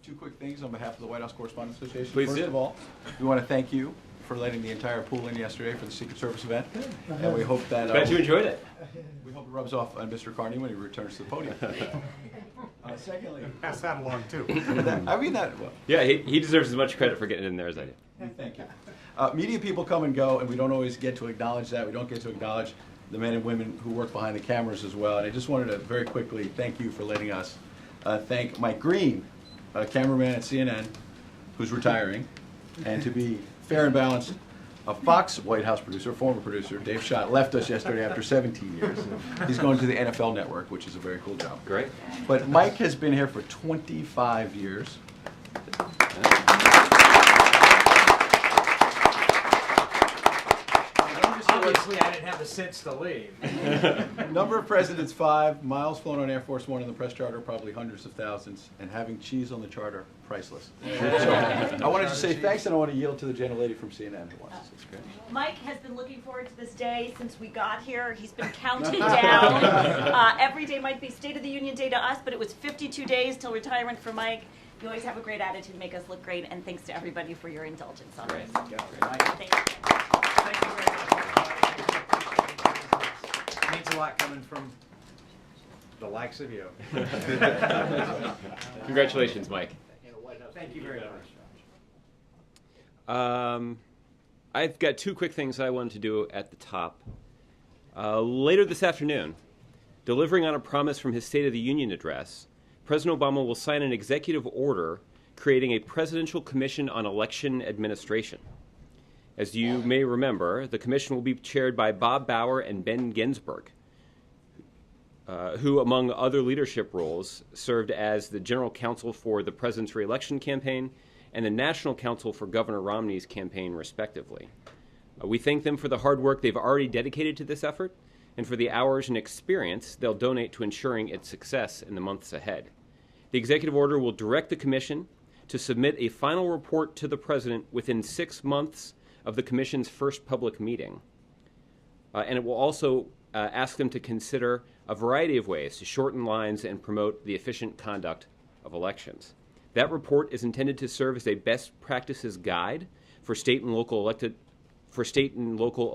Two quick things on behalf of the White House Correspondents Association. Please First do. of all, we want to thank you for letting the entire pool in yesterday for the Secret Service event, and we hope that Glad you enjoyed it. we hope it rubs off on Mr. Carney when he returns to the podium. Secondly, pass that along too. Yeah, he deserves as much credit for getting in there as I did. Thank you. Media people come and go, and we don't always get to acknowledge that. We don't get to acknowledge the men and women who work behind the cameras as well. And I just wanted to very quickly thank you for letting us thank Mike Green, cameraman at CNN, who's retiring, and to be fair and balanced, a Fox White House producer, former producer, Dave Schott, left us yesterday after 17 years. He's going to the NFL Network, which is a very cool job. Great. But Mike has been here for 25 years. Obviously, I didn't have the sense to leave. Number of presidents, 5. Miles flown on Air Force One in the press charter, probably hundreds of thousands. And having cheese on the charter, priceless. So, I wanted to say thanks, and I want to yield to the gentlelady from CNN who wants to say great. Mike has been looking forward to this day since we got here. He's been counting down. Every day might be State of the Union Day to us, but it was 52 days till retirement for Mike. You always have a great attitude, make us look great, and thanks to everybody for your indulgence on this. Yeah, great. Thank you. Thank you very much. It means a lot coming from the likes of you. Congratulations, Mike. Thank you very much. I've got two quick things I wanted to do at the top. Later this afternoon, delivering on a promise from his State of the Union address, President Obama will sign an executive order creating a Presidential Commission on Election Administration. As you may remember, the commission will be chaired by Bob Bauer and Ben Ginsberg, who, among other leadership roles, served as the general counsel for the president's re-election campaign and the national counsel for Governor Romney's campaign, respectively. We thank them for the hard work they've already dedicated to this effort and for the hours and experience they'll donate to ensuring its success in the months ahead. The executive order will direct the commission to submit a final report to the president within 6 months of the commission's first public meeting. And it will also ask them to consider a variety of ways to shorten lines and promote the efficient conduct of elections. That report is intended to serve as a best practices guide for state and local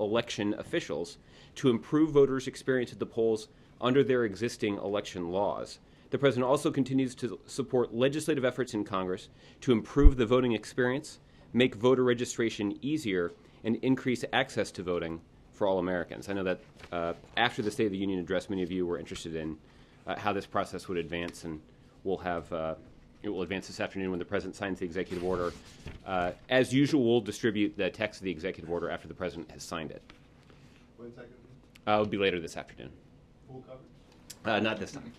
election officials to improve voters' experience at the polls under their existing election laws. The president also continues to support legislative efforts in Congress to improve the voting experience, make voter registration easier, and increase access to voting for all Americans. I know that after the State of the Union address, many of you were interested in how this process would advance, and we'll have it will advance this afternoon when the president signs the executive order. As usual, we'll distribute the text of the executive order after the president has signed it. When's that going to be? It'll be later this afternoon. Full coverage? Not this time.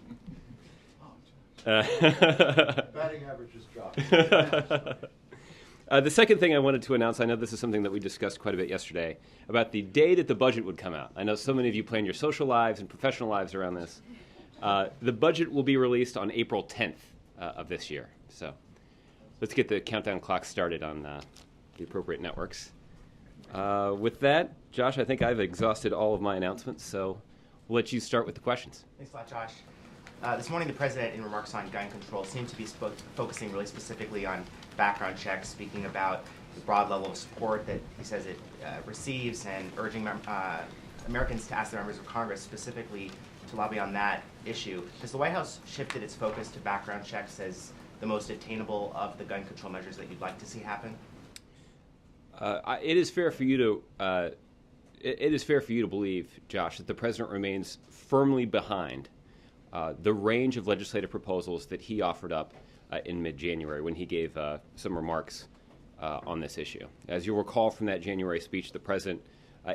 Batting average is dropping. The second thing I wanted to announce, I know this is something that we discussed quite a bit yesterday, about the day that the budget would come out. I know so many of you plan your social lives and professional lives around this. The budget will be released on April 10th of this year. So let's get the countdown clock started on the appropriate networks. With that, Josh, I think I've exhausted all of my announcements, so we'll let you start with the questions. Thanks a lot, Josh. This morning, the president, in remarks on gun control, seemed to be focusing really specifically on background checks, speaking about the broad level of support that he says it receives, and urging Americans to ask their members of Congress specifically to lobby on that issue. Has the White House shifted its focus to background checks as the most attainable of the gun control measures that you'd like to see happen? It is fair for you to believe, Josh, that the president remains firmly behind the range of legislative proposals that he offered up in mid-January when he gave some remarks on this issue. As you'll recall from that January speech, the president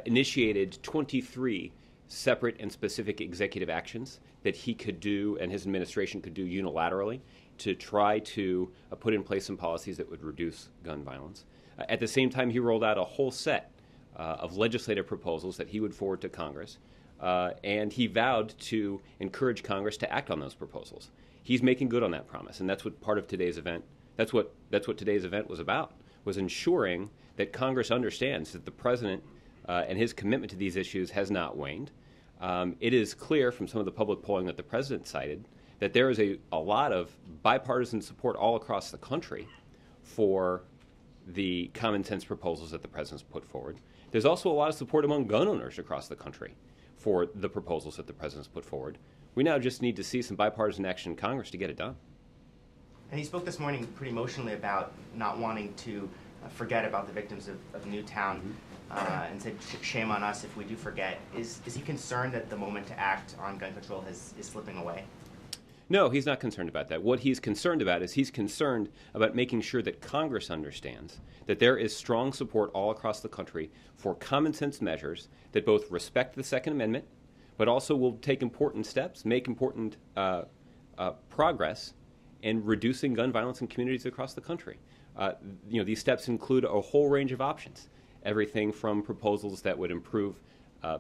initiated 23 separate and specific executive actions that he could do and his administration could do unilaterally to try to put in place some policies that would reduce gun violence. At the same time, he rolled out a whole set of legislative proposals that he would forward to Congress, and he vowed to encourage Congress to act on those proposals. He's making good on that promise, and that's what part of today's event. That's what today's event was about, was ensuring that Congress understands that the president and his commitment to these issues has not waned. It is clear from some of the public polling that the president cited that there is a lot of bipartisan support all across the country for the common sense proposals that the president's put forward. There's also a lot of support among gun owners across the country for the proposals that the president's put forward. We now just need to see some bipartisan action in Congress to get it done. And he spoke this morning pretty emotionally about not wanting to forget about the victims of Newtown, and said, shame on us if we do forget. Is he concerned that the moment to act on gun control is slipping away? No, he's not concerned about that. What he's concerned about is he's concerned about making sure that Congress understands that there is strong support all across the country for common sense measures that both respect the Second Amendment, but also will take important steps, make important progress in reducing gun violence in communities across the country. These steps include a whole range of options, everything from proposals that would improve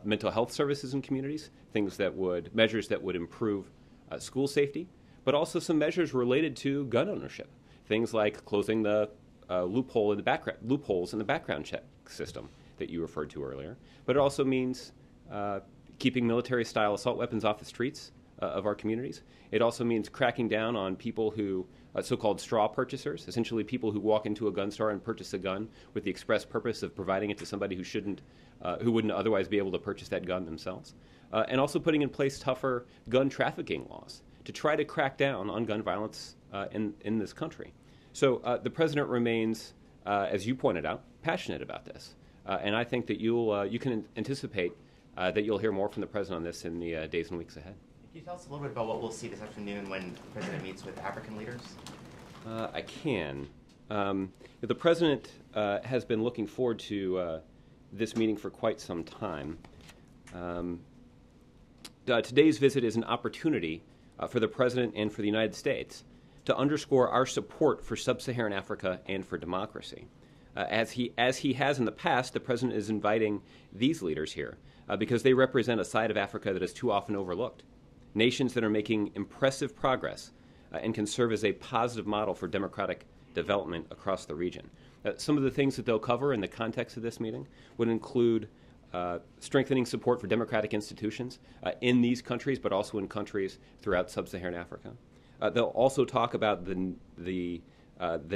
mental health services in communities, measures that would improve school safety, but also some measures related to gun ownership, things like closing the loopholes in the background check system that you referred to earlier. But it also means keeping military-style assault weapons off the streets of our communities. It also means cracking down on people who, so-called straw purchasers, essentially people who walk into a gun store and purchase a gun with the express purpose of providing it to somebody who wouldn't otherwise be able to purchase that gun themselves. And also putting in place tougher gun trafficking laws to try to crack down on gun violence in this country. So the president remains, as you pointed out, passionate about this. And I think that you can anticipate that you'll hear more from the president on this in the days and weeks ahead. Can you tell us a little bit about what we'll see this afternoon when the president meets with African leaders? I can. The president has been looking forward to this meeting for quite some time. Today's visit is an opportunity for the president and for the United States to underscore our support for sub-Saharan Africa and for democracy. As he has in the past, the president is inviting these leaders here because they represent a side of Africa that is too often overlooked. Nations that are making impressive progress and can serve as a positive model for democratic development across the region. Some of the things that they'll cover in the context of this meeting would include strengthening support for democratic institutions in these countries, but also in countries throughout sub-Saharan Africa. They'll also talk about the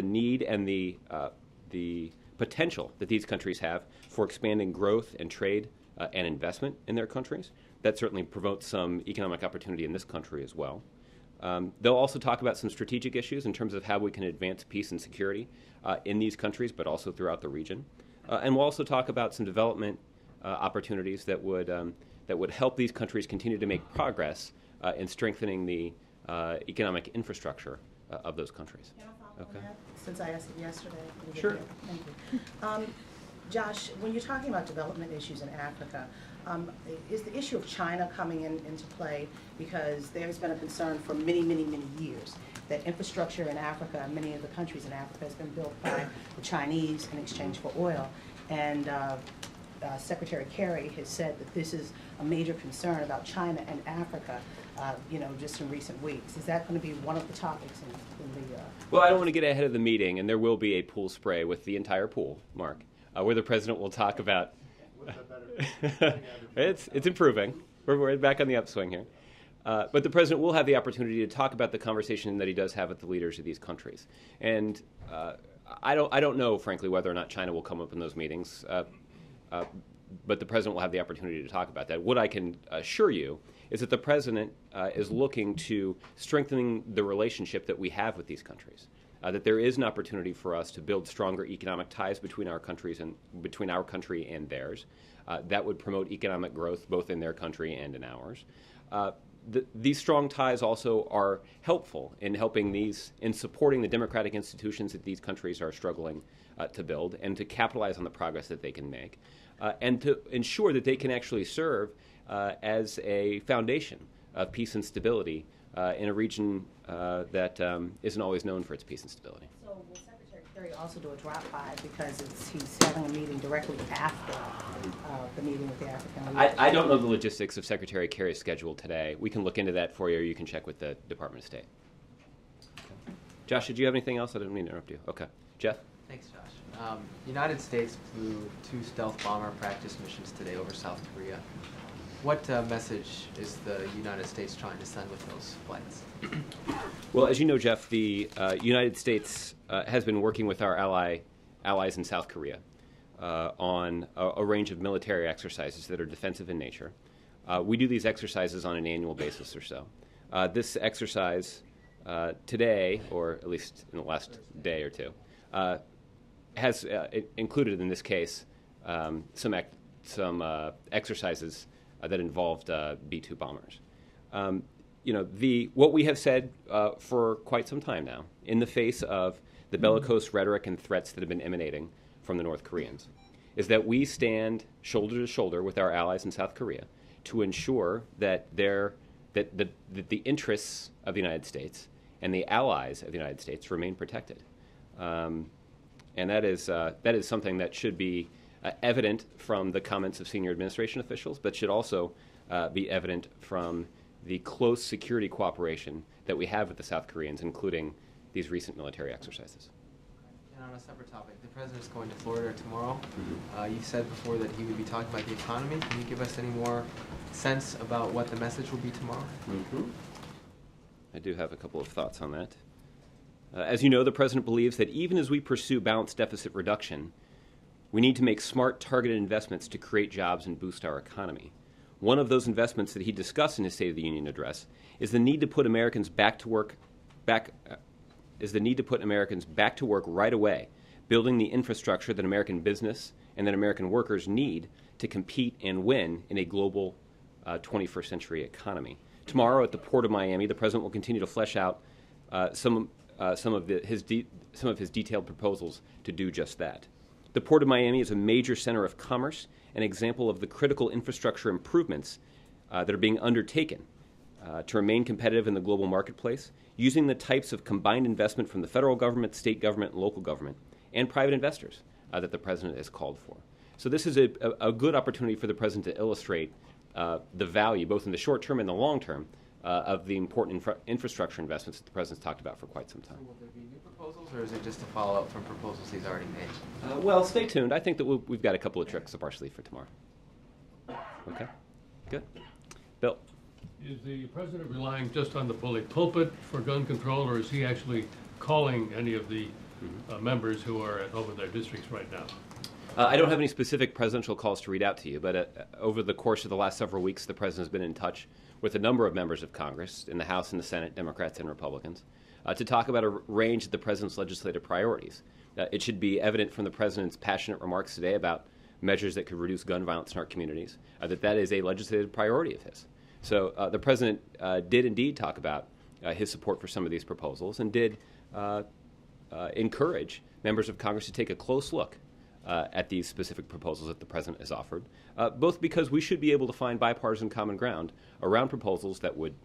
need and the potential that these countries have for expanding growth and trade and investment in their countries. That certainly promotes some economic opportunity in this country as well. They'll also talk about some strategic issues in terms of how we can advance peace and security in these countries, but also throughout the region. And we'll also talk about some development opportunities that would help these countries continue to make progress in strengthening the economic infrastructure of those countries. Can I follow Okay. on that? Since I asked it yesterday. Sure. Thank you. Josh, when you're talking about development issues in Africa, is the issue of China coming into play? Because there's been a concern for many, many, many years that infrastructure in Africa, and many of the countries in Africa, has been built by the Chinese in exchange for oil. And Secretary Kerry has said that this is a major concern about China and Africa, just in recent weeks. Is that going to be one of the topics in the... Well, I don't want to get ahead of the meeting, and there will be a pool spray with the entire pool, Mark, where the president will talk about... It's improving. We're back on the upswing here. But the president will have the opportunity to talk about the conversation that he does have with the leaders of these countries. And I don't know, frankly, whether or not China will come up in those meetings. But the president will have the opportunity to talk about that. What I can assure you is that the president is looking to strengthening the relationship that we have with these countries. That there is an opportunity for us to build stronger economic ties between our countries and between our country and theirs. That would promote economic growth both in their country and in ours. These strong ties also are helpful in supporting the democratic institutions that these countries are struggling to build and to capitalize on the progress that they can make, and to ensure that they can actually serve as a foundation of peace and stability in a region that isn't always known for its peace and stability. So will Secretary Kerry also do a drop-by because he's having a meeting directly after the meeting with the African leaders? I don't know the logistics of Secretary Kerry's schedule today. We can look into that for you, or you can check with the Department of State. Okay. Josh, did you have anything else? I didn't mean to interrupt you. Okay. Jeff? Thanks, Josh. United States flew 2 stealth bomber practice missions today over South Korea. What message is the United States trying to send with those flights? Well, as you know, Jeff, the United States has been working with our allies in South Korea on a range of military exercises that are defensive in nature. We do these exercises on an annual basis or so. This exercise today, or at least in the last day or two, has included in this case some exercises that involved B-2 bombers. What we have said for quite some time now, in the face of the bellicose rhetoric and threats that have been emanating from the North Koreans, is that we stand shoulder to shoulder with our allies in South Korea to ensure that the interests of the United States and the allies of the United States remain protected. And that is something that should be evident from the comments of senior administration officials, but should also be evident from the close security cooperation that we have with the South Koreans, including these recent military exercises. And on a separate topic, the president's going to Florida tomorrow. You said before that he would be talking about the economy. Can you give us any more sense about what the message will be tomorrow? I do have a couple of thoughts on that. As you know, the president believes that even as we pursue balanced deficit reduction, we need to make smart, targeted investments to create jobs and boost our economy. One of those investments that he discussed in his State of the Union address is the need to put Americans back to work right away, building the infrastructure that American business and that American workers need to compete and win in a global 21st century economy. Tomorrow at the Port of Miami, the president will continue to flesh out some of his detailed proposals to do just that. The Port of Miami is a major center of commerce, an example of the critical infrastructure improvements that are being undertaken to remain competitive in the global marketplace, using the types of combined investment from the federal government, state government, and local government, and private investors that the president has called for. So this is a good opportunity for the president to illustrate the value, both in the short term and the long term, of the important infrastructure investments that the president's talked about for quite some time. So will there be new proposals, or is it just a follow-up from proposals he's already made? Well, stay tuned. I think that we've got a couple of tricks up our sleeve for tomorrow. Okay, good. Bill. Is the president relying just on the bully pulpit for gun control, or is he actually calling any of the members who are at home in their districts right now? I don't have any specific presidential calls to read out to you, but over the course of the last several weeks, the president has been in touch with a number of members of Congress in the House and the Senate, Democrats and Republicans, to talk about a range of the president's legislative priorities. It should be evident from the president's passionate remarks today about measures that could reduce gun violence in our communities, that is a legislative priority of his. So the president did indeed talk about his support for some of these proposals and did encourage members of Congress to take a close look at these specific proposals that the president has offered, both because we should be able to find bipartisan common ground around proposals that would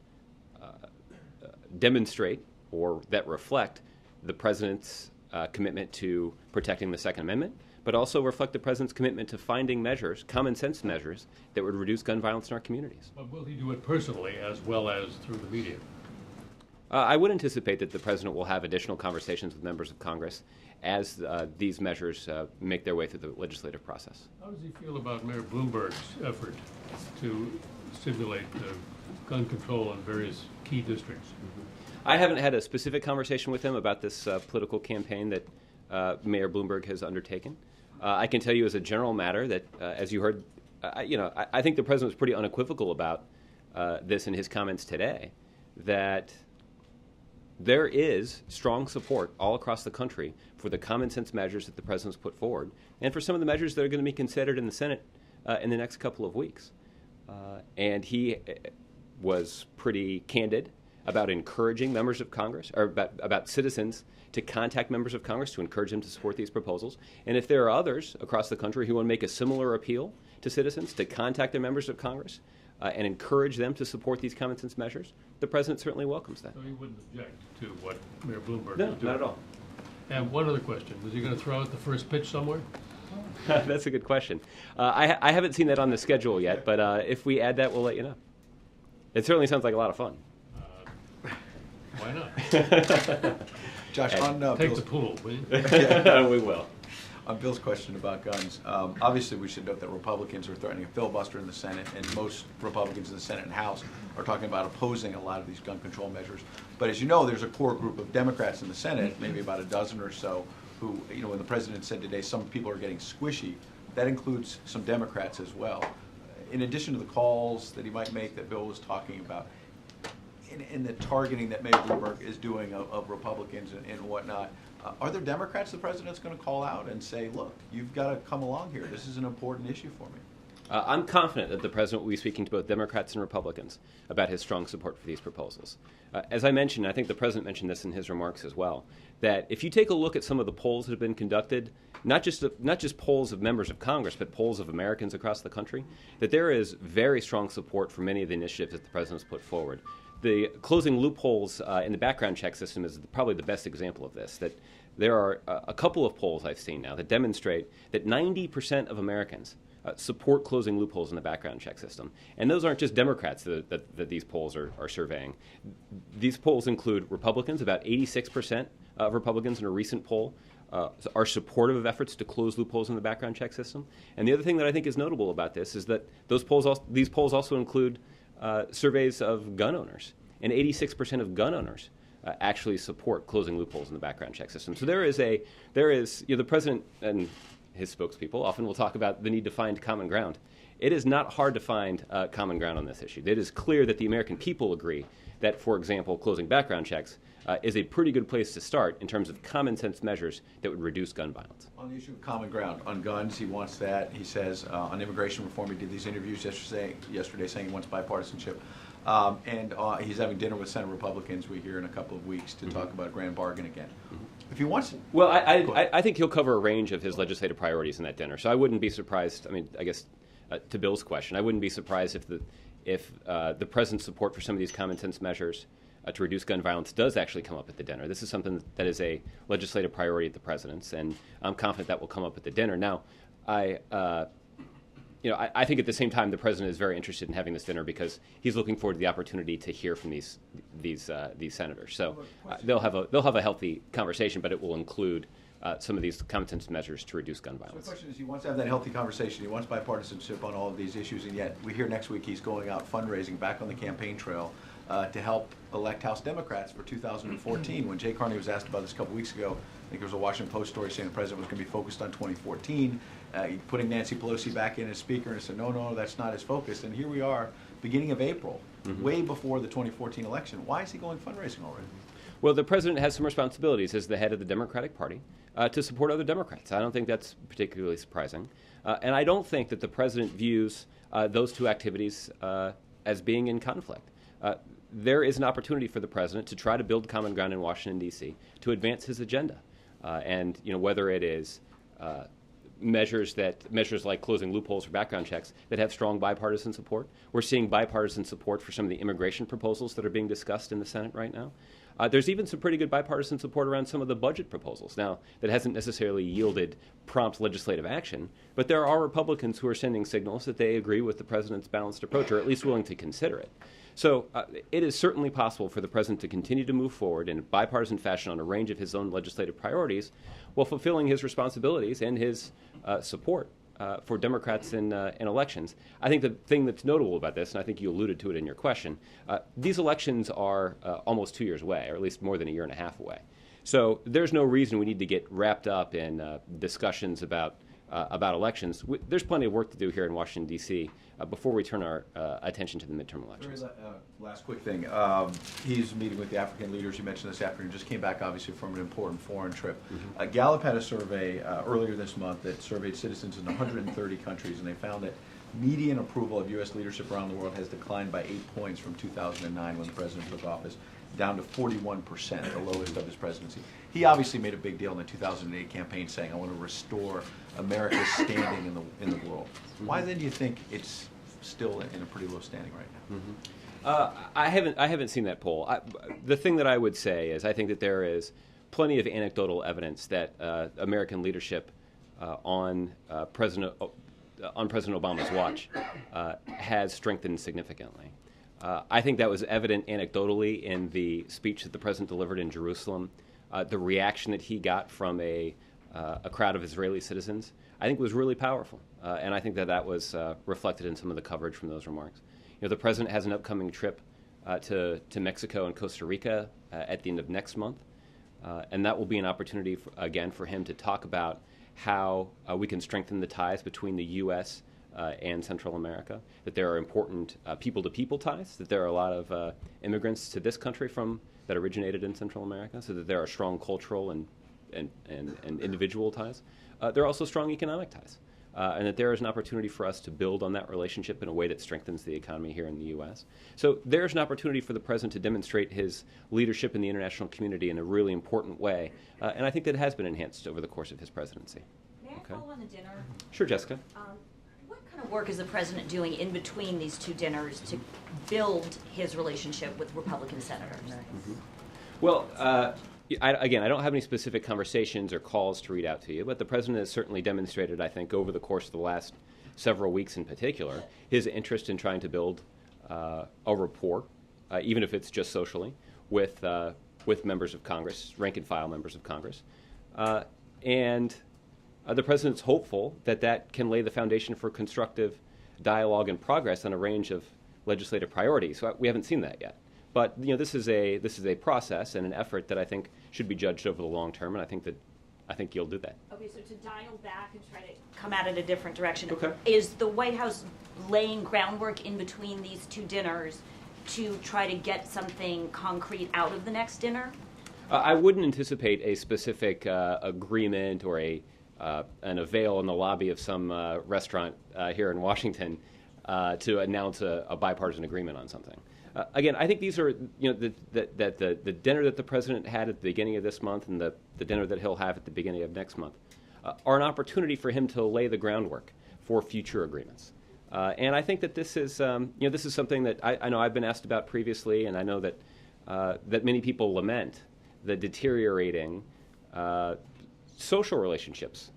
demonstrate or that reflect the president's commitment to protecting the Second Amendment, but also reflect the president's commitment to finding measures, common sense measures, that would reduce gun violence in our communities. But will he do it personally as well as through the media? I would anticipate that the president will have additional conversations with members of Congress as these measures make their way through the legislative process. How does he feel about Mayor Bloomberg's effort to stimulate gun control in various key districts? I haven't had a specific conversation with him about this political campaign that Mayor Bloomberg has undertaken. I can tell you as a general matter that, as you heard, I think the president was pretty unequivocal about this in his comments today, that there is strong support all across the country for the common sense measures that the president's put forward and for some of the measures that are going to be considered in the Senate in the next couple of weeks. And he was pretty candid about encouraging members of Congress, or about citizens to contact members of Congress to encourage them to support these proposals. And if there are others across the country who want to make a similar appeal to citizens to contact their members of Congress and encourage them to support these common sense measures, the president certainly welcomes that. So he wouldn't object to what Mayor Bloomberg No, is doing? not at all. And one other question. Was he going to throw out the first pitch somewhere? That's a good question. I haven't seen that on the schedule yet, but if we add that, we'll let you know. It certainly sounds like a lot of fun. Why not? Josh, And on Take Bill's, the pool, will you? We will. On Bill's question about guns, obviously we should note that Republicans are threatening a filibuster in the Senate, and most Republicans in the Senate and House are talking about opposing a lot of these gun control measures. But as you know, there's a core group of Democrats in the Senate, maybe about a dozen or so, who, when the president said today some people are getting squishy, that includes some Democrats as well. In addition to the calls that he might make that Bill was talking about, in the targeting that Mayor Bloomberg is doing of Republicans and whatnot, are there Democrats the president's going to call out and say, look, you've got to come along here. This is an important issue for me? I'm confident that the president will be speaking to both Democrats and Republicans about his strong support for these proposals. As I mentioned, I think the president mentioned this in his remarks as well, that if you take a look at some of the polls that have been conducted, not just polls of members of Congress, but polls of Americans across the country, that there is very strong support for many of the initiatives that the president's put forward. The closing loopholes in the background check system is probably the best example of this, that there are a couple of polls I've seen now that demonstrate that 90% of Americans support closing loopholes in the background check system. And those aren't just Democrats that these polls are surveying. These polls include Republicans. About 86% of Republicans in a recent poll are supportive of efforts to close loopholes in the background check system. And the other thing that I think is notable about this is that these polls also include surveys of gun owners. And 86% of gun owners actually support closing loopholes in the background check system. So there is the president and his spokespeople often will talk about the need to find common ground. It is not hard to find common ground on this issue. It is clear that the American people agree that, for example, closing background checks is a pretty good place to start in terms of common sense measures that would reduce gun violence. On the issue of common ground, on guns, he wants that. He says on immigration reform, he did these interviews yesterday saying he wants bipartisanship. And he's having dinner with Senate Republicans, we hear, in a couple of weeks to talk about a grand bargain again. If he wants to. Well, I think he'll cover a range of his legislative priorities in that dinner. So I wouldn't be surprised. I mean, I guess to Bill's question, I wouldn't be surprised if the president's support for some of these common sense measures to reduce gun violence does actually come up at the dinner. This is something that is a legislative priority at the president's, and I'm confident that will come up at the dinner. Now, I think at the same time the president is very interested in having this dinner because he's looking forward to the opportunity to hear from these senators. So they'll have a healthy conversation, but it will include some of these common sense measures to reduce gun violence. So the question is, he wants to have that healthy conversation. He wants bipartisanship on all of these issues, and yet we hear next week he's going out fundraising back on the campaign trail to help elect House Democrats for 2014. When Jay Carney was asked about this a couple weeks ago, I think there was a Washington Post story saying the president was going to be focused on 2014, putting Nancy Pelosi back in as speaker, and said, no, that's not his focus. And here we are, beginning of April, way before the 2014 election. Why is he going fundraising already? Well, the president has some responsibilities as the head of the Democratic Party to support other Democrats. I don't think that's particularly surprising. And I don't think that the president views those two activities as being in conflict. There is an opportunity for the president to try to build common ground in Washington, D.C. to advance his agenda. And whether it is measures like closing loopholes for background checks that have strong bipartisan support. We're seeing bipartisan support for some of the immigration proposals that are being discussed in the Senate right now. There's even some pretty good bipartisan support around some of the budget proposals. Now, that hasn't necessarily yielded prompt legislative action, but there are Republicans who are sending signals that they agree with the president's balanced approach, or at least willing to consider it. So it is certainly possible for the president to continue to move forward in a bipartisan fashion on a range of his own legislative priorities while fulfilling his responsibilities and his support for Democrats in elections. I think the thing that's notable about this, and I think you alluded to it in your question, these elections are almost 2 years away, or at least more than a year and a half away. So there's no reason we need to get wrapped up in discussions about elections. There's plenty of work to do here in Washington, D.C. Before we turn our attention to the midterm elections. Last quick thing. He's meeting with the African leaders you mentioned this afternoon. Just came back, obviously, from an important foreign trip. Gallup had a survey earlier this month that surveyed citizens in 130 countries, and they found that median approval of U.S. leadership around the world has declined by 8 points from 2009 when the president took office, down to 41%, the lowest of his presidency. He obviously made a big deal in the 2008 campaign saying, I want to restore America's standing in the world. Why then do you think it's still in a pretty low standing right now? I haven't seen that poll. The thing that I would say is I think that there is plenty of anecdotal evidence that American leadership on President Obama's watch has strengthened significantly. I think that was evident anecdotally in the speech that the president delivered in Jerusalem, the reaction that he got from a a crowd of Israeli citizens, I think was really powerful. And I think that was reflected in some of the coverage from those remarks. The president has an upcoming trip to Mexico and Costa Rica at the end of next month. And that will be an opportunity, again, for him to talk about how we can strengthen the ties between the U.S. And Central America, that there are important people-to-people ties, that there are a lot of immigrants to this country that originated in Central America, so that there are strong cultural and individual ties. There are also strong economic ties, and that there is an opportunity for us to build on that relationship in a way that strengthens the economy here in the U.S. So there's an opportunity for the president to demonstrate his leadership in the international community in a really important way, and I think that it has been enhanced over the course of his presidency. May I follow on the dinner? Sure, Jessica. What kind of work is the president doing in between these two dinners to build his relationship with Republican senators? Mm-hmm. Well, I don't have any specific conversations or calls to read out to you, but the president has certainly demonstrated, I think, over the course of the last several weeks in particular, his interest in trying to build a rapport, even if it's just socially, with members of Congress, rank-and-file members of Congress. And the president's hopeful that can lay the foundation for constructive dialogue and progress on a range of legislative priorities. So we haven't seen that yet. But this is a process and an effort that I think should be judged over the long term, and I think you'll do that. Okay, so to dial back and try to come at it a different direction, okay. Is the White House laying groundwork in between these two dinners to try to get something concrete out of the next dinner? I wouldn't anticipate a specific agreement or an avail in the lobby of some restaurant here in Washington to announce a bipartisan agreement on something. Again, I think these are, the dinner that the president had at the beginning of this month and the dinner that he'll have at the beginning of next month are an opportunity for him to lay the groundwork for future agreements. And I think that this is something that I know I've been asked about previously, and I know that that many people lament the deteriorating social relationships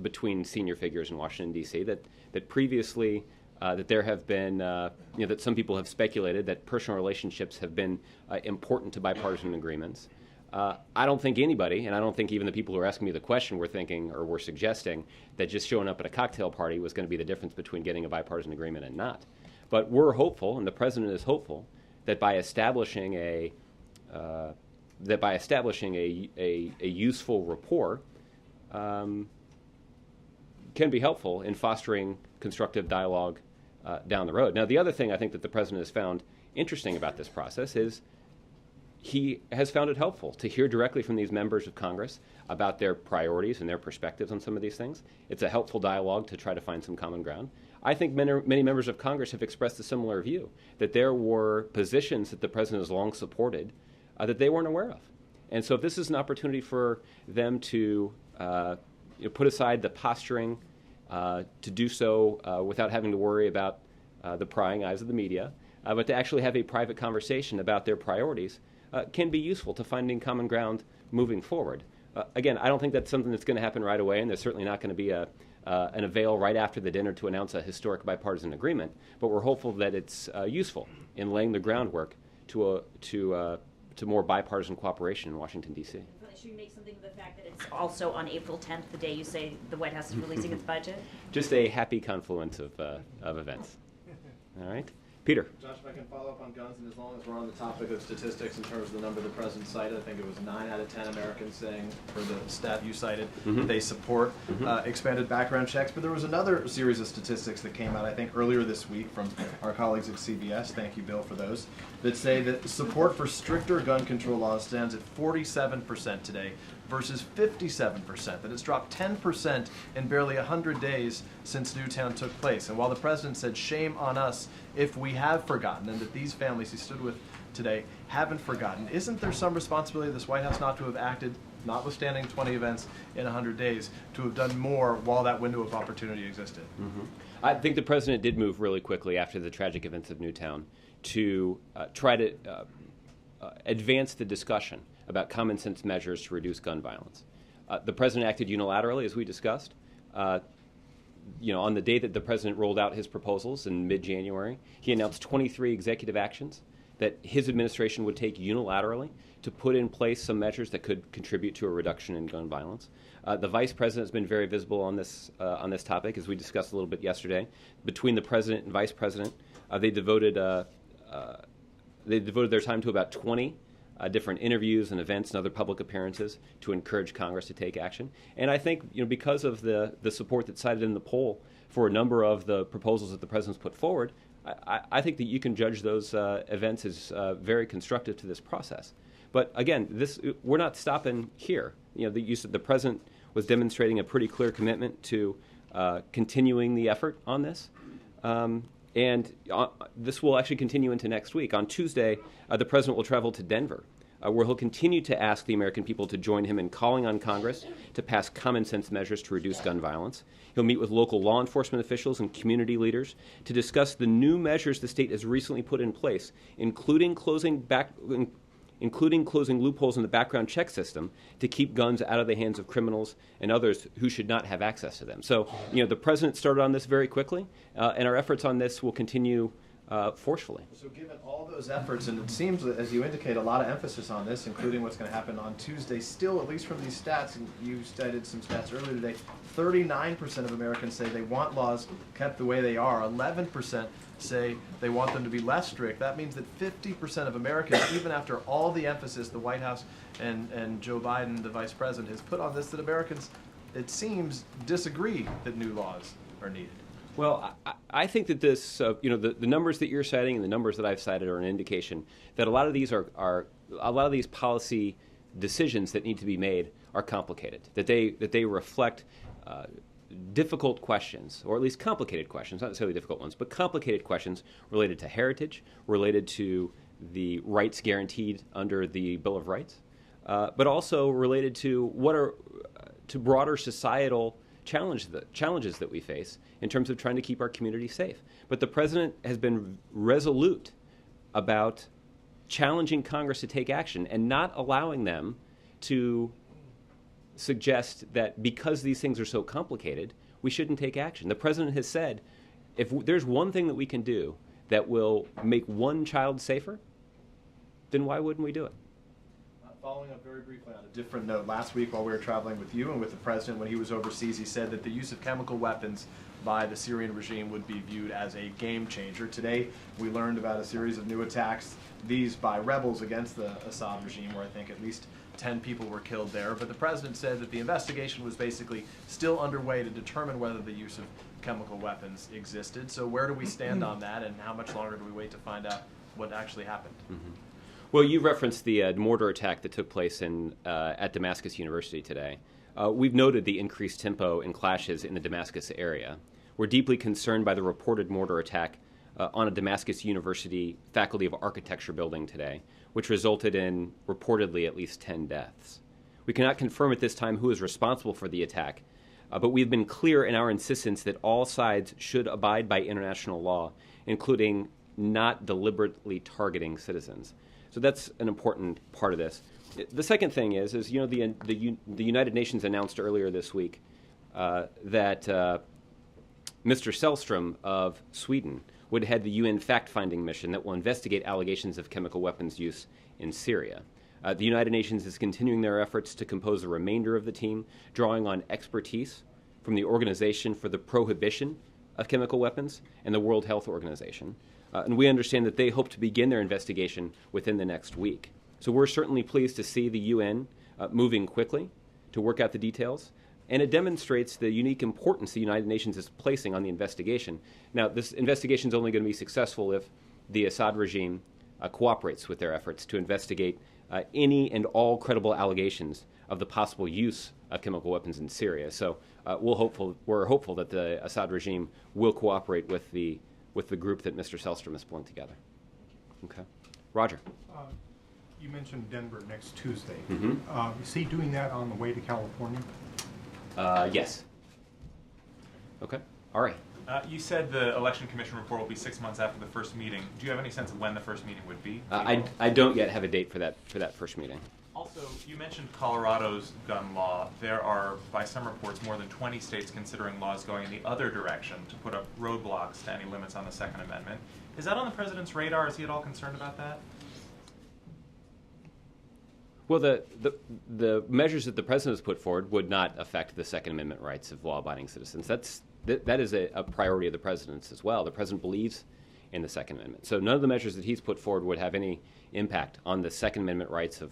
between senior figures in Washington, D.C., that previously that there have been, that some people have speculated that personal relationships have been important to bipartisan agreements. I don't think anybody, and I don't think even the people who are asking me the question were thinking or were suggesting that just showing up at a cocktail party was going to be the difference between getting a bipartisan agreement and not. But we're hopeful, and the president is hopeful, that by establishing a useful rapport can be helpful in fostering constructive dialogue down the road. Now, the other thing I think that the president has found interesting about this process is he has found it helpful to hear directly from these members of Congress about their priorities and their perspectives on some of these things. It's a helpful dialogue to try to find some common ground. I think many members of Congress have expressed a similar view, that there were positions that the president has long supported that they weren't aware of. And so if this is an opportunity for them to put aside the posturing, to do so without having to worry about the prying eyes of the media, but to actually have a private conversation about their priorities can be useful to finding common ground moving forward. Again, I don't think that's something that's going to happen right away, and there's certainly not going to be an avail right after the dinner to announce a historic bipartisan agreement, but we're hopeful that it's useful in laying the groundwork to more bipartisan cooperation in Washington, D.C. Should we make something of the fact that it's also on April 10th, the day you say the White House is releasing its budget? Just a happy confluence of events. All right. Peter. Josh, if I can follow up on guns, and as long as we're on the topic of statistics in terms of the number the president cited, I think it was 9 out of 10 Americans saying, for the stat you cited, that they support expanded background checks. But there was another series of statistics that came out, I think, earlier this week from our colleagues at CBS, thank you, Bill, for those, that say that support for stricter gun control laws stands at 47% today versus 57%, that it's dropped 10% in barely 100 days since Newtown took place. And while the president said, shame on us if we have forgotten, and that these families he stood with today haven't forgotten, isn't there some responsibility of this White House not to have acted, notwithstanding 20 events in 100 days, to have done more while that window of opportunity existed? I think the president did move really quickly after the tragic events of Newtown to try to advance the discussion about common sense measures to reduce gun violence. The president acted unilaterally, as we discussed. On the day that the president rolled out his proposals in mid-January, he announced 23 executive actions that his administration would take unilaterally to put in place some measures that could contribute to a reduction in gun violence. The Vice President has been very visible on this topic, as we discussed a little bit yesterday. Between the President and Vice President, they devoted their time to about 20 different interviews and events and other public appearances to encourage Congress to take action. And I think, because of the support that's cited in the poll for a number of the proposals that the President's put forward, I think that you can judge those events as very constructive to this process. But again, we're not stopping here. The President was demonstrating a pretty clear commitment to continuing the effort on this. And this will actually continue into next week. On Tuesday, the President will travel to Denver, where he'll continue to ask the American people to join him in calling on Congress to pass common sense measures to reduce gun violence. He'll meet with local law enforcement officials and community leaders to discuss the new measures the state has recently put in place, including closing loopholes in the background check system to keep guns out of the hands of criminals and others who should not have access to them. So, the President started on this very quickly, and our efforts on this will continue forcefully. So given all those efforts, and it seems, as you indicate, a lot of emphasis on this, including what's going to happen on Tuesday, still, at least from these stats, and you cited some stats earlier today, 39% of Americans say they want laws kept the way they are. 11% say they want them to be less strict. That means that 50% of Americans, even after all the emphasis the White House and Joe Biden, the Vice President, has put on this, that Americans, it seems, disagree that new laws are needed. Well, I think that this, the numbers that you're citing and the numbers that I've cited are an indication that a lot of these these policy decisions that need to be made are complicated. That they reflect difficult questions, or at least complicated questions, not necessarily difficult ones, but complicated questions related to heritage, related to the rights guaranteed under the Bill of Rights, but also related to to broader societal challenges that we face in terms of trying to keep our community safe. But the President has been resolute about challenging Congress to take action and not allowing them to suggest that because these things are so complicated, we shouldn't take action. The President has said, if there's one thing that we can do that will make one child safer, then why wouldn't we do it? Following up very briefly on a different note, last week while we were traveling with you and with the President when he was overseas, he said that the use of chemical weapons by the Syrian regime would be viewed as a game changer. Today, we learned about a series of new attacks, these by rebels against the Assad regime, where I think at least 10 people were killed there. But the President said that the investigation was basically still underway to determine whether the use of chemical weapons existed. So where do we stand on that, and how much longer do we wait to find out what actually happened? Mm-hmm. Well, you referenced the mortar attack that took place at Damascus University today. We've noted the increased tempo in clashes in the Damascus area. We're deeply concerned by the reported mortar attack on a Damascus University Faculty of Architecture building today, which resulted in reportedly at least 10 deaths. We cannot confirm at this time who is responsible for the attack, but we've been clear in our insistence that all sides should abide by international law, including not deliberately targeting citizens. So that's an important part of this. The second thing is the United Nations announced earlier this week that Mr. Sellstrom of Sweden would head the UN fact-finding mission that will investigate allegations of chemical weapons use in Syria. The United Nations is continuing their efforts to compose the remainder of the team, drawing on expertise from the Organization for the Prohibition of Chemical Weapons and the World Health Organization. And we understand that they hope to begin their investigation within the next week. So we're certainly pleased to see the UN moving quickly to work out the details. And it demonstrates the unique importance the United Nations is placing on the investigation. Now, this investigation is only going to be successful if the Assad regime cooperates with their efforts to investigate any and all credible allegations of the possible use of chemical weapons in Syria. So we're hopeful that the Assad regime will cooperate with the group that Mr. Sellstrom has pulling together. Okay. Roger. You mentioned Denver next Tuesday. Mm-hmm. Is he doing that on the way to California? Yes. Okay. All right. You said the Election Commission report will be 6 months after the first meeting. Do you have any sense of when the first meeting would be? I don't yet have a date for that first meeting. Also, So you mentioned Colorado's gun law. There are, by some reports, more than 20 states considering laws going in the other direction to put up roadblocks to any limits on the Second Amendment. Is that on the president's radar? Is he at all concerned about that? Well, the measures that the president has put forward would not affect the Second Amendment rights of law-abiding citizens. That is a priority of the president's as well. The president believes in the Second Amendment. So none of the measures that he's put forward would have any impact on the Second Amendment rights of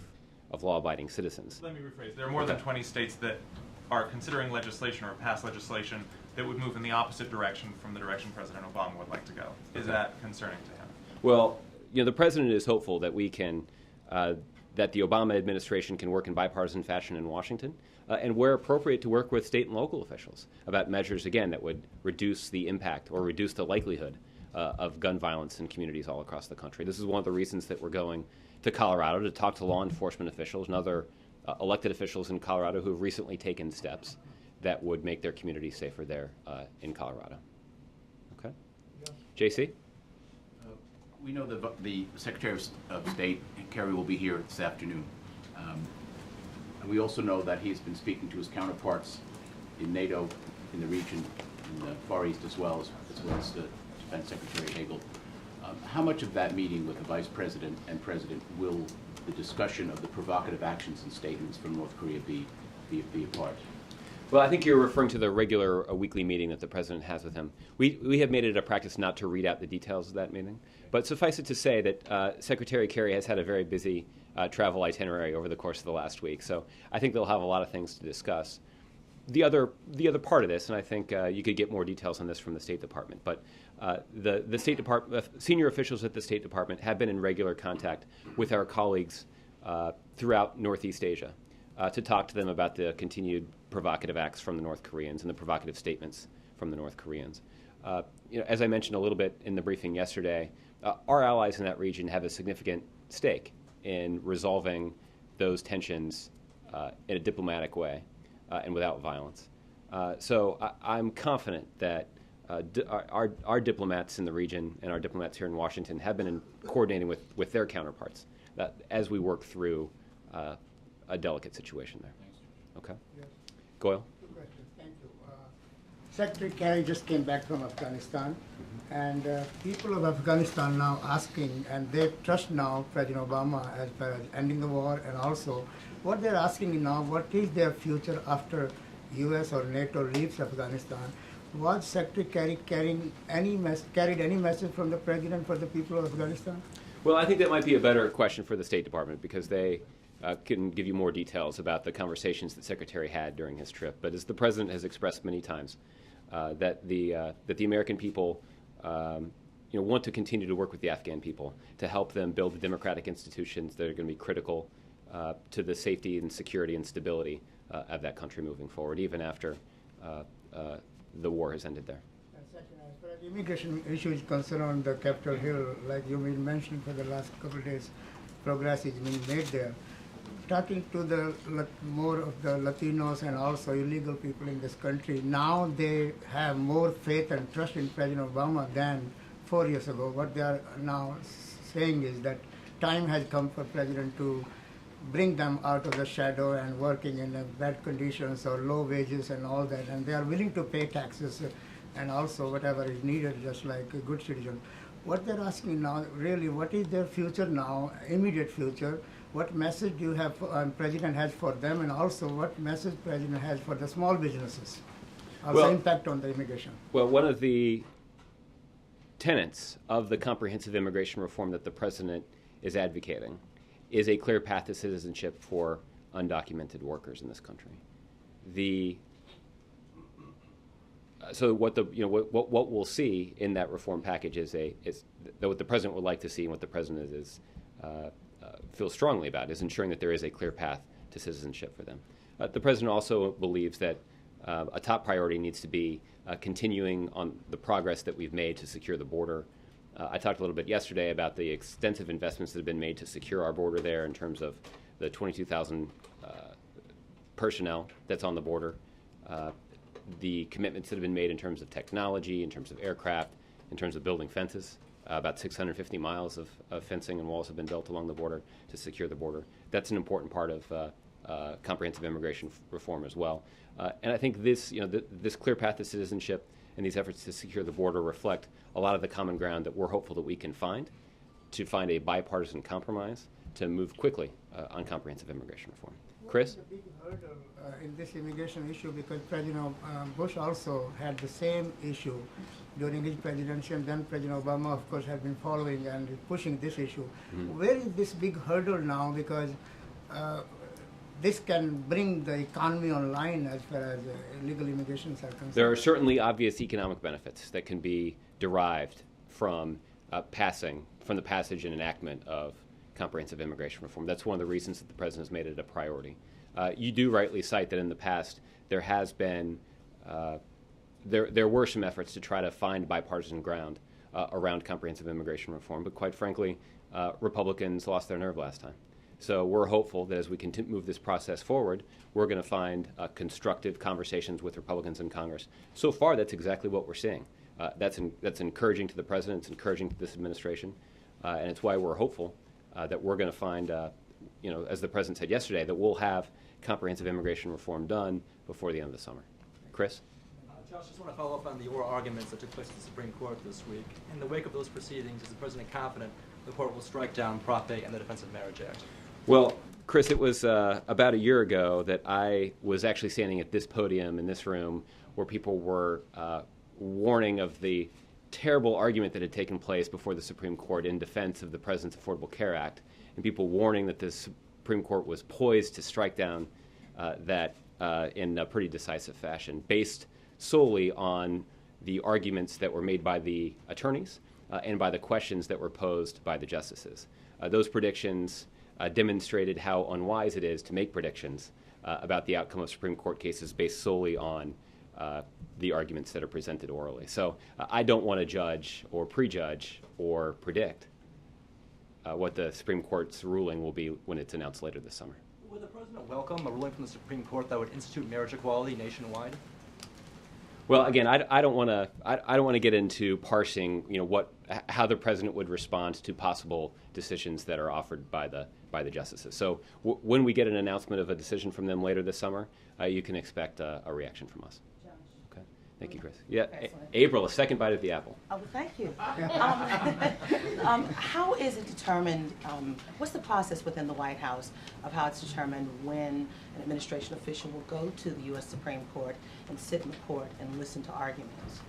law-abiding citizens. Let me rephrase. There are more than 20 states that are considering legislation or pass legislation that would move in the opposite direction from the direction President Obama would like to go. Is that concerning to him? Well, the president is hopeful that we can, that the Obama administration can work in bipartisan fashion in Washington, and where appropriate to work with state and local officials about measures, again, that would reduce the impact or reduce the likelihood of gun violence in communities all across the country. This is one of the reasons that we're going to Colorado to talk to law enforcement officials and other elected officials in Colorado who have recently taken steps that would make their community safer there in Colorado. Okay? JC? We know that the Secretary of State, Kerry, will be here this afternoon. And we also know that he's been speaking to his counterparts in NATO, in the region, in the Far East as well as the Defense Secretary Hagel. How much of that meeting with the Vice President and President will the discussion of the provocative actions and statements from North Korea be a part? Well, I think you're referring to the regular weekly meeting that the President has with him. We have made it a practice not to read out the details of that meeting, but suffice it to say that Secretary Kerry has had a very busy travel itinerary over the course of the last week, so I think they'll have a lot of things to discuss. The other part of this, and I think you could get more details on this from the State Department, but the State Department, senior officials at the State Department have been in regular contact with our colleagues throughout Northeast Asia to talk to them about the continued provocative acts from the North Koreans and the provocative statements from the North Koreans. As I mentioned a little bit in the briefing yesterday, our allies in that region have a significant stake in resolving those tensions in a diplomatic way and without violence. So I'm confident that our diplomats in the region and our diplomats here in Washington have been coordinating with their counterparts as we work through a delicate situation there. Okay? Yes. Goyle? Two questions. Thank you. Secretary Kerry just came back from Afghanistan, and people of Afghanistan now asking, and they trust now President Obama as far as ending the war, and also what they're asking now, what is their future after U.S. or NATO leaves Afghanistan? Was Secretary Kerry carried any message from the President for the people of Afghanistan? Well, I think that might be a better question for the State Department because they can give you more details about the conversations that Secretary had during his trip. But as the President has expressed many times, that the American people want to continue to work with the Afghan people to help them build the democratic institutions that are going to be critical to the safety and security and stability of that country moving forward, even after the war has ended there. As far as immigration issue is concerned on the Capitol Hill, like you been mentioning for the last couple of days, progress is being made there. Talking to the more of the Latinos and also illegal people in this country, now they have more faith and trust in President Obama than 4 years ago. What they are now saying is that time has come for President to bring them out of the shadow and working in bad conditions or low wages and all that, and they are willing to pay taxes and also whatever is needed, just like a good citizen. What they're asking now, really, what is their future now, immediate future? What message do you have, President has for them, and also what message President has for the small businesses? Also impact on the immigration. Well, one of the tenets of the comprehensive immigration reform that the President is advocating is a clear path to citizenship for undocumented workers in this country. So what we'll see in that reform package is what the President would like to see and what the President feels strongly about is ensuring that there is a clear path to citizenship for them. The President also believes that a top priority needs to be continuing on the progress that we've made to secure the border. I talked a little bit yesterday about the extensive investments that have been made to secure our border there in terms of the 22,000 personnel that's on the border, the commitments that have been made in terms of technology, in terms of aircraft, in terms of building fences. About 650 miles of fencing and walls have been built along the border to secure the border. that's an important part of comprehensive immigration reform as well. And I think this, this clear path to citizenship and these efforts to secure the border reflect a lot of the common ground that we're hopeful that we can find to find a bipartisan compromise to move quickly on comprehensive immigration reform. Chris? What is the big hurdle in this immigration issue, because President Bush also had the same issue during his presidency, and then President Obama, of course, has been following and pushing this issue. Mm-hmm. Where is this big hurdle now? Because this can bring the economy online as far as illegal immigrations are concerned. There are certainly obvious economic benefits that can be derived from the passage and enactment of comprehensive immigration reform. That's one of the reasons that the President has made it a priority. You do rightly cite that in the past there has been, there were some efforts to try to find bipartisan ground around comprehensive immigration reform, but quite frankly, Republicans lost their nerve last time. So we're hopeful that as we continue to move this process forward, we're going to find constructive conversations with Republicans in Congress. So far, that's exactly what we're seeing. That's encouraging to the President, it's encouraging to this administration, and it's why we're hopeful that we're going to find, as the President said yesterday, that we'll have comprehensive immigration reform done before the end of the summer. Chris? Josh, just want to follow up on the oral arguments that took place at the Supreme Court this week. In the wake of those proceedings, is the President confident the court will strike down Prop 8 and the Defense of Marriage Act? Well, Chris, it was about a year ago that I was actually standing at this podium in this room where people were warning of the terrible argument that had taken place before the Supreme Court in defense of the President's Affordable Care Act, and people warning that the Supreme Court was poised to strike down that in a pretty decisive fashion, based solely on the arguments that were made by the attorneys and by the questions that were posed by the justices. Those predictions demonstrated how unwise it is to make predictions about the outcome of Supreme Court cases based solely on the arguments that are presented orally. So I don't want to judge or prejudge or predict what the Supreme Court's ruling will be when it's announced later this summer. Would the President welcome a ruling from the Supreme Court that would institute marriage equality nationwide? Well, again, I don't want to get into parsing, how the President would respond to possible decisions that are offered by the justices. So when we get an announcement of a decision from them later this summer, you can expect a reaction from us. Josh. Okay. Thank you, Chris. Yeah, April, a second bite at the apple. Oh, thank you. How is it determined, what's the process within the White House of how it's determined when an administration official will go to the U.S. Supreme Court and sit in the court and listen to arguments?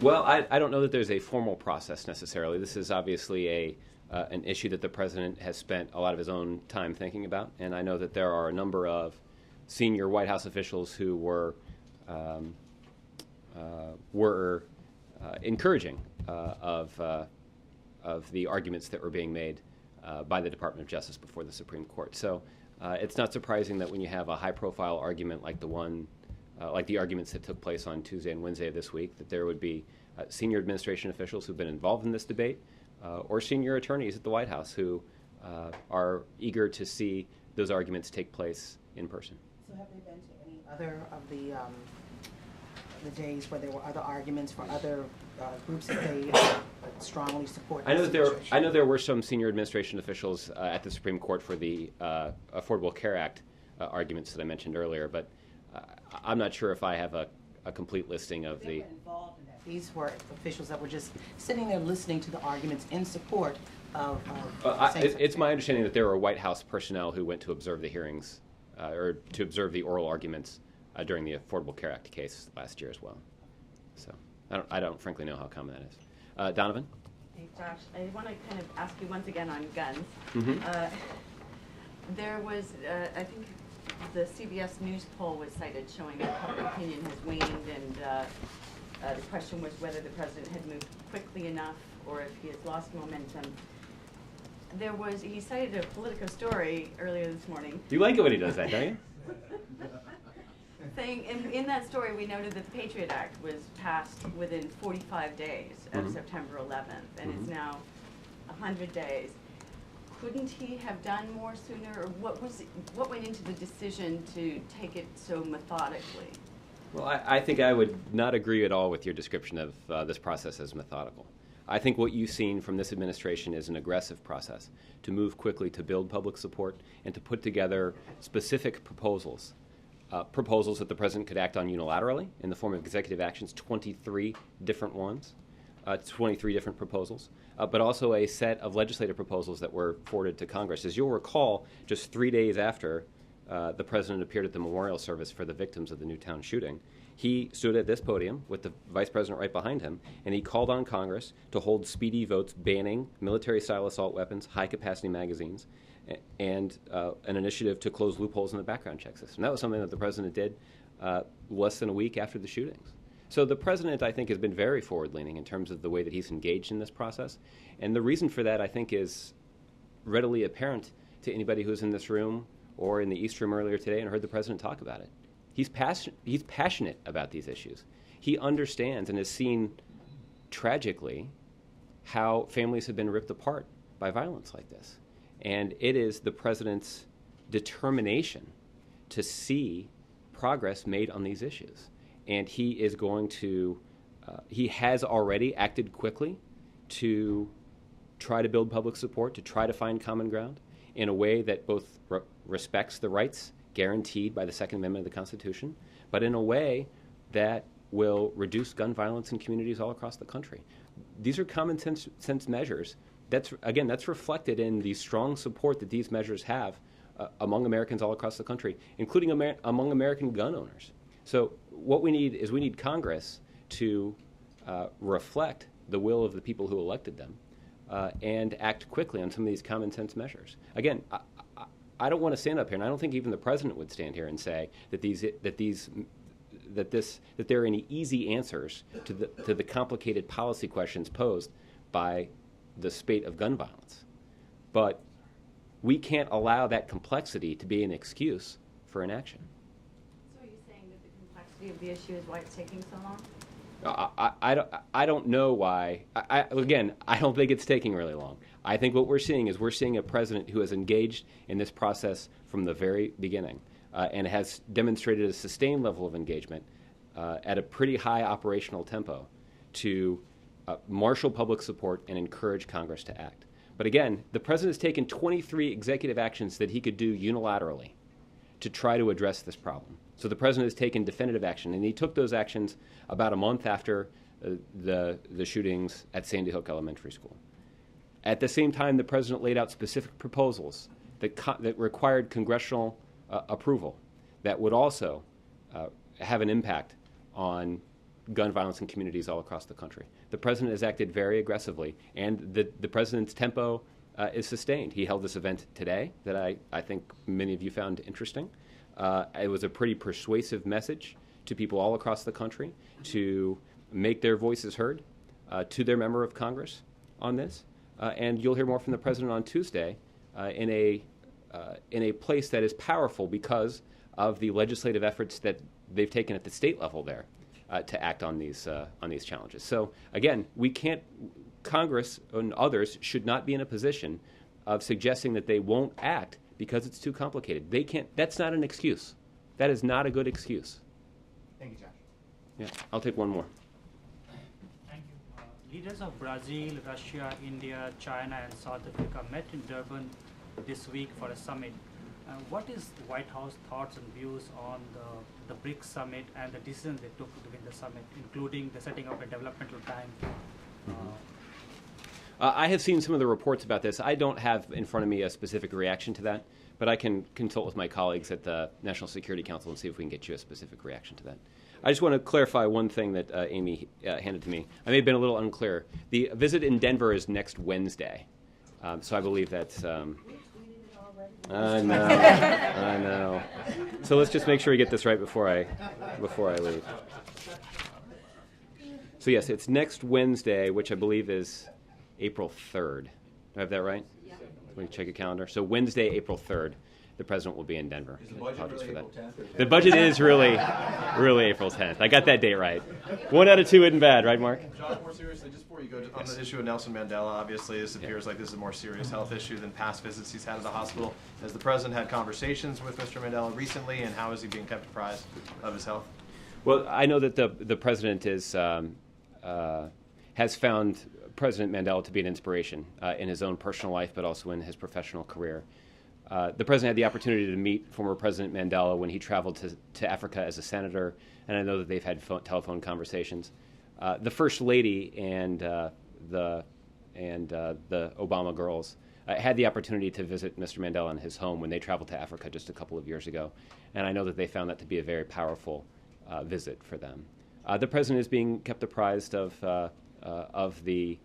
Well, I don't know that there's a formal process necessarily. This is obviously an issue that the President has spent a lot of his own time thinking about, and I know that there are a number of senior White House officials who were encouraging of the arguments that were being made by the Department of Justice before the Supreme Court. So it's not surprising that when you have a high-profile argument like the arguments that took place on Tuesday and Wednesday of this week, that there would be senior administration officials who've been involved in this debate or senior attorneys at the White House who are eager to see those arguments take place in person. So have they been to any other of the days where there were other arguments for other groups that they strongly support? I know there were some senior administration officials at the Supreme Court for the Affordable Care Act arguments that I mentioned earlier, but I'm not sure if I have a complete listing of they were involved in that. These were officials that were just sitting there listening to the arguments in support of it's my understanding that there were White House personnel who went to observe the hearings or to observe the oral arguments during the Affordable Care Act case last year as well. So I don't frankly know how common that is. Donovan? Hey, Josh, I want to kind of ask you once again on guns. Mm-hmm. There was, I think, the CBS News poll was cited showing that public opinion has waned, and the question was whether the President had moved quickly enough or if he has lost momentum. He cited a Politico story earlier this morning. You like it when he does that, don't you? Saying, in that story, we noted that the Patriot Act was passed within 45 days of September 11th, and it's now 100 days. Couldn't he have done more sooner, or what went into the decision to take it so methodically? Well, I think I would not agree at all with your description of this process as methodical. I think what you've seen from this administration is an aggressive process to move quickly to build public support and to put together specific proposals. Proposals that the president could act on unilaterally in the form of executive actions, 23 different ones, 23 different proposals, but also a set of legislative proposals that were forwarded to Congress. As you'll recall, just 3 days after the president appeared at the memorial service for the victims of the Newtown shooting, he stood at this podium with the vice president right behind him, and he called on Congress to hold speedy votes banning military-style assault weapons, high-capacity magazines, and an initiative to close loopholes in the background check system. That was something that the president did less than a week after the shootings. So the president, I think, has been very forward-leaning in terms of the way that he's engaged in this process. And the reason for that, I think, is readily apparent to anybody who's in this room or in the East Room earlier today and heard the president talk about it. He's passionate about these issues. He understands and has seen tragically how families have been ripped apart by violence like this. And it is the president's determination to see progress made on these issues. And he is going to, he has already acted quickly to try to build public support, to try to find common ground in a way that both respects the rights guaranteed by the Second Amendment of the Constitution, but in a way that will reduce gun violence in communities all across the country. These are common sense measures. That's reflected in the strong support that these measures have among Americans all across the country, including among American gun owners. So what we need Congress to reflect the will of the people who elected them and act quickly on some of these common sense measures. Again, I don't want to stand up here, and I don't think even the president would stand here and say that there are any easy answers to the complicated policy questions posed by the spate of gun violence. But we can't allow that complexity to be an excuse for inaction. So are you saying that the complexity of the issue is why it's taking so long? I don't know why. Again, I don't think it's taking really long. I think what we're seeing is a president who has engaged in this process from the very beginning and has demonstrated a sustained level of engagement at a pretty high operational tempo to marshal public support and encourage Congress to act. But again, the president has taken 23 executive actions that he could do unilaterally to try to address this problem. So the president has taken definitive action, and he took those actions about a month after the shootings at Sandy Hook Elementary School. At the same time, the president laid out specific proposals that required congressional approval that would also have an impact on gun violence in communities all across the country. The president has acted very aggressively, and the president's tempo is sustained. He held this event today that I think many of you found interesting. It was a pretty persuasive message to people all across the country to make their voices heard to their member of Congress on this. And you'll hear more from the president on Tuesday in a place that is powerful because of the legislative efforts that they've taken at the state level there to act on these challenges. So again, Congress and others should not be in a position of suggesting that they won't act because it's too complicated. They can't. That's not an excuse. That is not a good excuse. Thank you, Josh. Yeah, I'll take one more. Thank you. Leaders of Brazil, Russia, India, China, and South Africa met in Durban this week for a summit. What is the White House thoughts and views on the BRICS summit and the decisions they took to win the summit, including the setting up a developmental bank? I have seen some of the reports about this. I don't have in front of me a specific reaction to that, but I can consult with my colleagues at the National Security Council and see if we can get you a specific reaction to that. I just want to clarify one thing that Amy handed to me. I may have been a little unclear. The visit in Denver is next Wednesday, so I believe that's... I know. So let's just make sure we get this right before I leave. So yes, it's next Wednesday, which I believe is April 3rd. Do I have that right? Yeah. Let me check a calendar. So Wednesday, April 3rd, the president will be in Denver. Is the budget really April 10th? The budget is really April 10th. I got that date right. 1 out of 2 isn't bad, right, Mark? John, more seriously, just before you go on the issue of Nelson Mandela, obviously this appears like this is a more serious health issue than past visits he's had at the hospital. Has the president had conversations with Mr. Mandela recently, and how is he being kept apprised of his health? Well, I know that the president has found President Mandela to be an inspiration in his own personal life, but also in his professional career. The President had the opportunity to meet former President Mandela when he traveled to Africa as a senator, and I know that they've had telephone conversations. The First Lady and the Obama girls had the opportunity to visit Mr. Mandela in his home when they traveled to Africa just a couple of years ago, and I know that they found that to be a very powerful visit for them. The President is being kept apprised of the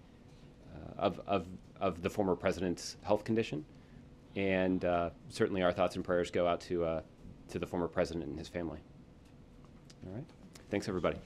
former President's health condition, and certainly our thoughts and prayers go out to the former President and his family. All right, thanks everybody.